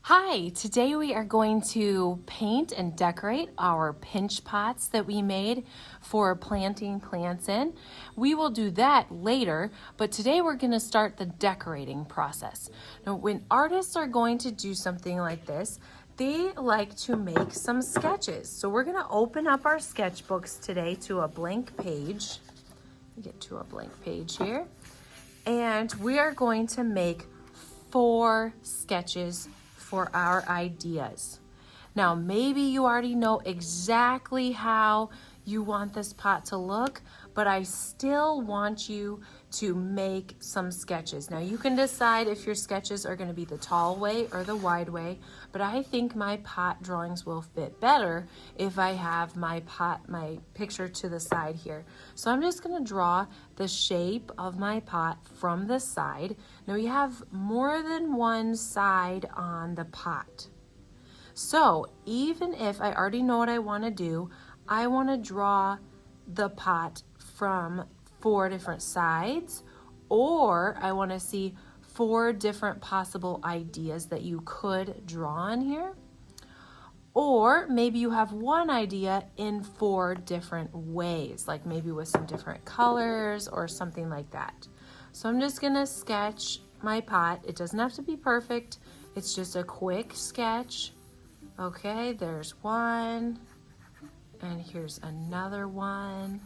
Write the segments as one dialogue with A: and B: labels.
A: Hi, today we are going to paint and decorate our pinch pots that we made for planting plants in. We will do that later, but today we're going to start the decorating process. Now, when artists are going to do something like this, they like to make some sketches. So we're going to open up our sketchbooks today to a blank page. Get to a blank page here. And we are going to make 4 sketches for our ideas. Now, maybe you already know exactly how you want this pot to look, but I still want you to make some sketches. Now, you can decide if your sketches are going to be the tall way or the wide way, but I think my pot drawings will fit better if I have my picture to the side here. So I'm just going to draw the shape of my pot from the side. Now, we have more than one side on the pot. So even if I already know what I want to do, I want to draw the pot from 4 different sides, or I want to see 4 different possible ideas that you could draw on here. Or maybe you have one idea in 4 different ways, like maybe with some different colors or something like that. So I'm just going to sketch my pot. It doesn't have to be perfect. It's just a quick sketch. Okay, there's one, and here's another one,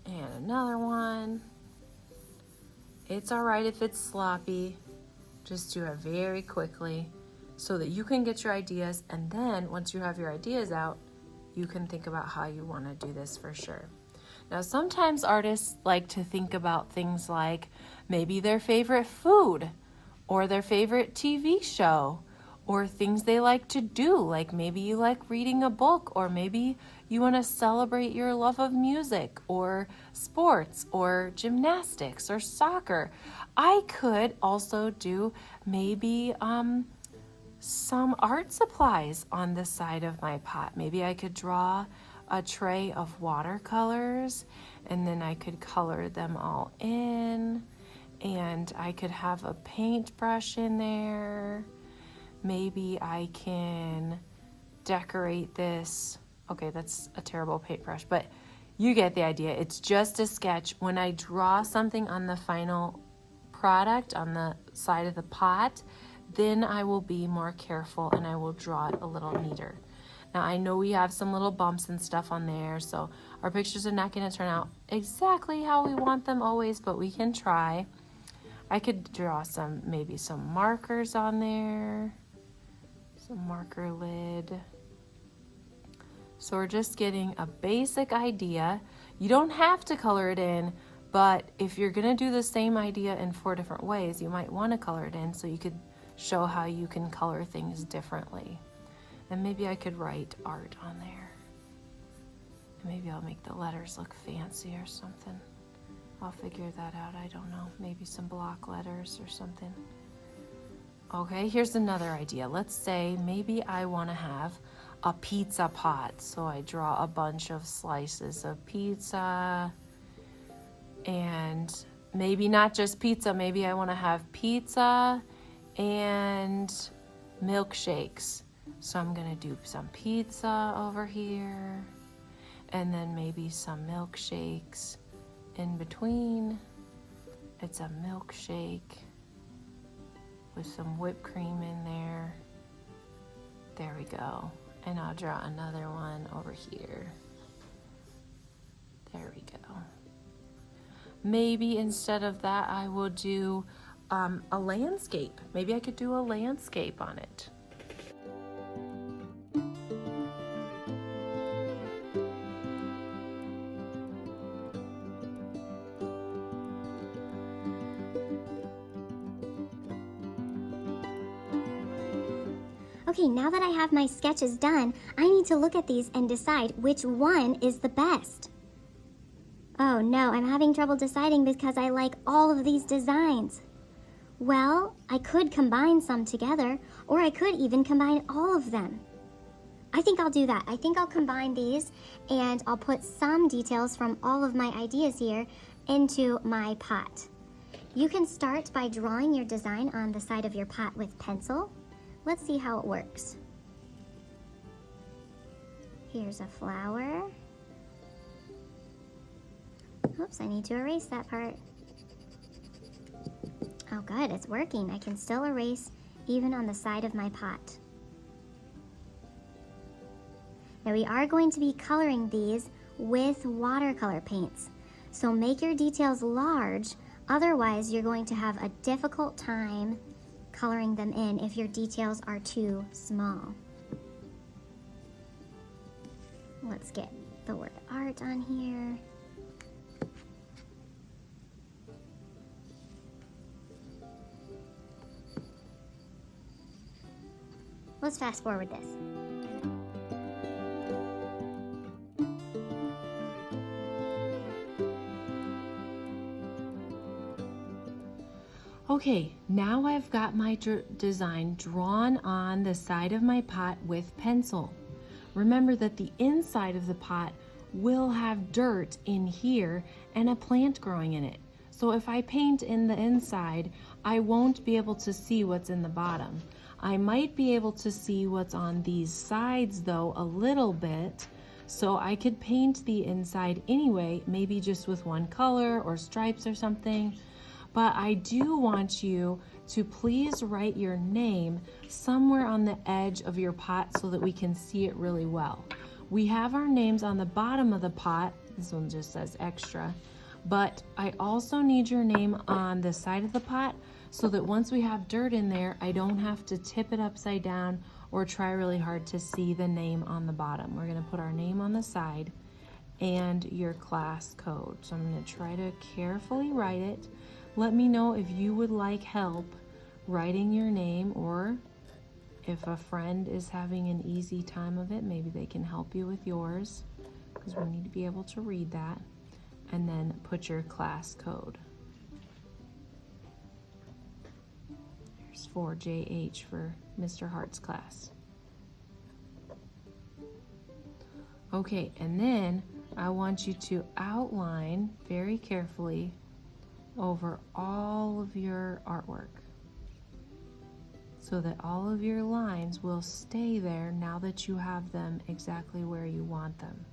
A: and another one. It's all right if it's sloppy. Just do it very quickly so that you can get your ideas, and then once you have your ideas out, you can think about how you want to do this for sure. Now, sometimes artists like to think about things like maybe their favorite food, or their favorite TV show, or things they like to do, like maybe you like reading a book, or maybe you want to celebrate your love of music or sports or gymnastics or soccer. I could also do maybe some art supplies on the side of my pot. Maybe I could draw a tray of watercolors, and then I could color them all in. And I could have a paintbrush in there. Maybe I can decorate this. Okay, that's a terrible paintbrush, but you get the idea. It's just a sketch. When I draw something on the final product on the side of the pot, then I will be more careful and I will draw it a little neater. Now, I know we have some little bumps and stuff on there, so our pictures are not going to turn out exactly how we want them always, but we can try. I could draw maybe some markers on there, some marker lid. So we're just getting a basic idea. You don't have to color it in, but if you're gonna do the same idea in 4 different ways, you might want to color it in so you could show how you can color things differently. And maybe I could write art on there. And maybe I'll make the letters look fancy or something. I'll figure that out. I don't know. Maybe some block letters or something. Okay, here's another idea. Let's say maybe I want to have a pizza pot. So I draw a bunch of slices of pizza. And maybe not just pizza. Maybe I want to have pizza and milkshakes. So I'm going to do some pizza over here. And then maybe some milkshakes in between. It's a milkshake with some whipped cream in there. There we go. And I'll draw another one over here. There we go. Maybe instead of that, I will do a landscape. Maybe I could do a landscape on it.
B: Okay, now that I have my sketches done, I need to look at these and decide which one is the best. Oh no, I'm having trouble deciding because I like all of these designs. Well, I could combine some together, or I could even combine all of them. I think I'll do that. I think I'll combine these, and I'll put some details from all of my ideas here into my pot. You can start by drawing your design on the side of your pot with pencil. Let's see how it works. Here's a flower. Oops, I need to erase that part. Oh good, it's working. I can still erase even on the side of my pot. Now we are going to be coloring these with watercolor paints. So make your details large, otherwise you're going to have a difficult time coloring them in if your details are too small. Let's get the word art on here. Let's fast forward this.
A: Okay, now I've got my design drawn on the side of my pot with pencil. Remember that the inside of the pot will have dirt in here and a plant growing in it. So if I paint in the inside, I won't be able to see what's in the bottom. I might be able to see what's on these sides though a little bit, so I could paint the inside anyway, maybe just with one color or stripes or something. But I do want you to please write your name somewhere on the edge of your pot so that we can see it really well. We have our names on the bottom of the pot. This one just says extra. But I also need your name on the side of the pot so that once we have dirt in there, I don't have to tip it upside down or try really hard to see the name on the bottom. We're gonna put our name on the side and your class code. So I'm gonna try to carefully write it. Let me know if you would like help writing your name, or if a friend is having an easy time of it, maybe they can help you with yours, because we need to be able to read that. And then put your class code. There's 4JH for Mr. Hart's class. Okay, and then I want you to outline very carefully over all of your artwork so that all of your lines will stay there now that you have them exactly where you want them.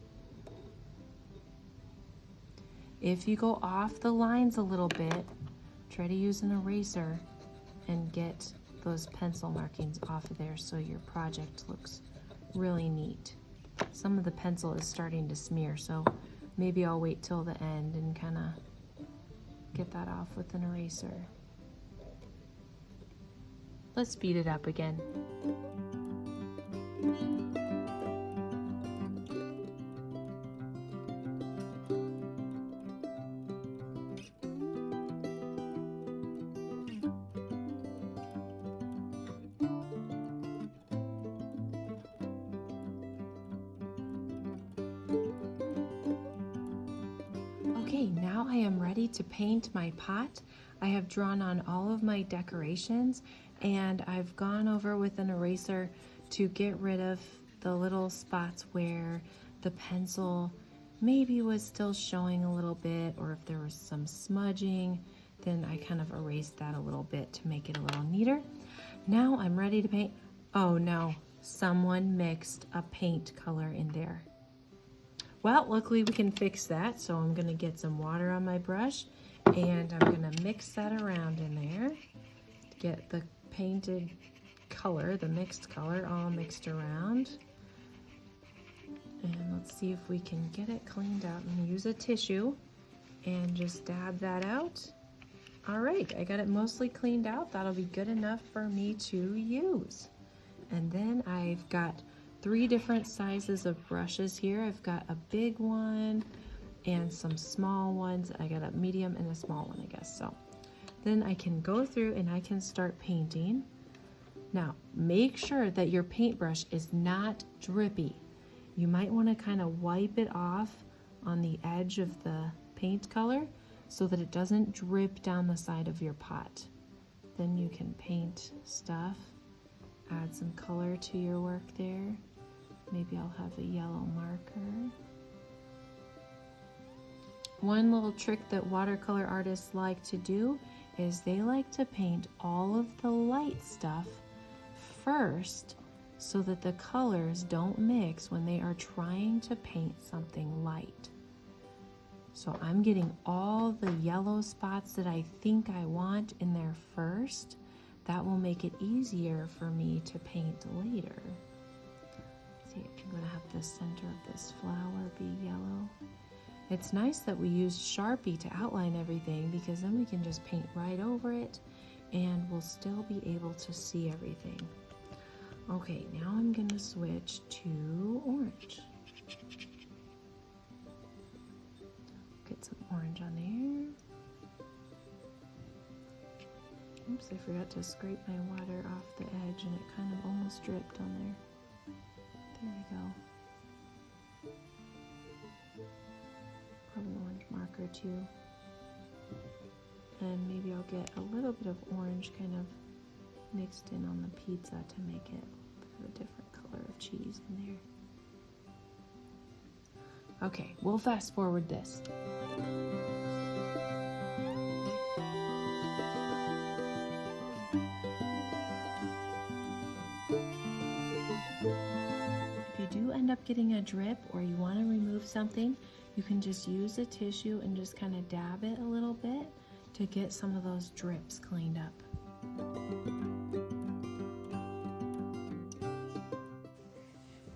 A: If you go off the lines a little bit, try to use an eraser and get those pencil markings off of there so your project looks really neat. Some of the pencil is starting to smear, so maybe I'll wait till the end and kind of get that off with an eraser. Let's speed it up again. Okay, now I am ready to paint my pot. I have drawn on all of my decorations and I've gone over with an eraser to get rid of the little spots where the pencil maybe was still showing a little bit, or if there was some smudging, then I kind of erased that a little bit to make it a little neater. Now I'm ready to paint. Oh no, someone mixed a paint color in there. Well, luckily we can fix that, so I'm gonna get some water on my brush and I'm gonna mix that around in there to get the painted color, the mixed color, all mixed around. And let's see if we can get it cleaned out. I'm gonna use a tissue and just dab that out. All right, I got it mostly cleaned out. That'll be good enough for me to use. And then I've got 3 different sizes of brushes here. I've got a big one and some small ones. I got a medium and a small one, I guess. So then I can go through and I can start painting. Now, make sure that your paintbrush is not drippy. You might want to kind of wipe it off on the edge of the paint color so that it doesn't drip down the side of your pot. Then you can paint stuff, add some color to your work there. Maybe I'll have a yellow marker. One little trick that watercolor artists like to do is they like to paint all of the light stuff first so that the colors don't mix when they are trying to paint something light. So I'm getting all the yellow spots that I think I want in there first. That will make it easier for me to paint later. See, I'm gonna have the center of this flower be yellow. It's nice that we use Sharpie to outline everything because then we can just paint right over it and we'll still be able to see everything. Okay, now I'm gonna switch to orange. Get some orange on there. Oops, I forgot to scrape my water off the edge and it kind of almost dripped on there. There we go. Grab an orange marker too. And maybe I'll get a little bit of orange kind of mixed in on the pizza to make it a different color of cheese in there. Okay, we'll fast forward this. If you do end up getting a drip or you want to remove something, you can just use a tissue and just kind of dab it a little bit to get some of those drips cleaned up.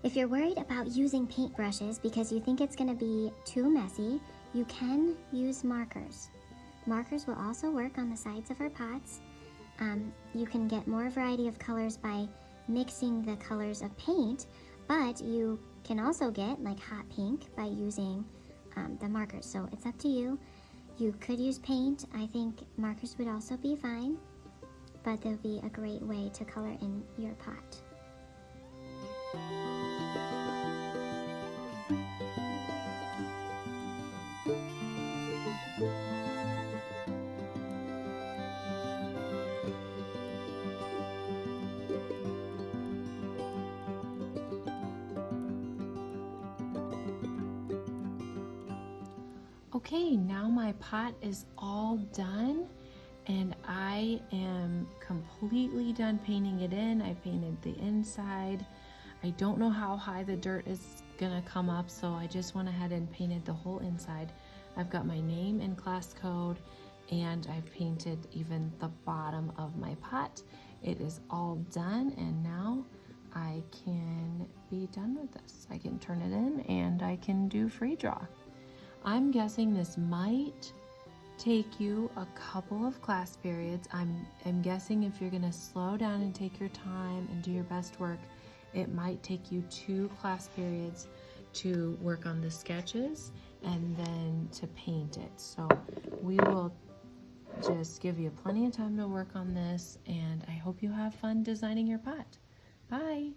B: If you're worried about using paintbrushes because you think it's going to be too messy, you can use markers. Markers will also work on the sides of our pots. You can get more variety of colors by mixing the colors of paint, but you can also get like hot pink by using the markers. So it's up to you. You could use paint. I think markers would also be fine, but they'll be a great way to color in your pot.
A: Okay, now my pot is all done and I am completely done painting it in. I painted the inside. I don't know how high the dirt is gonna come up, so I just went ahead and painted the whole inside. I've got my name and class code, and I've painted even the bottom of my pot. It is all done, and now I can be done with this. I can turn it in and I can do free draw. I'm guessing this might take you a couple of class periods. I'm guessing if you're gonna slow down and take your time and do your best work, it might take you 2 class periods to work on the sketches and then to paint it. So we will just give you plenty of time to work on this, and I hope you have fun designing your pot. Bye.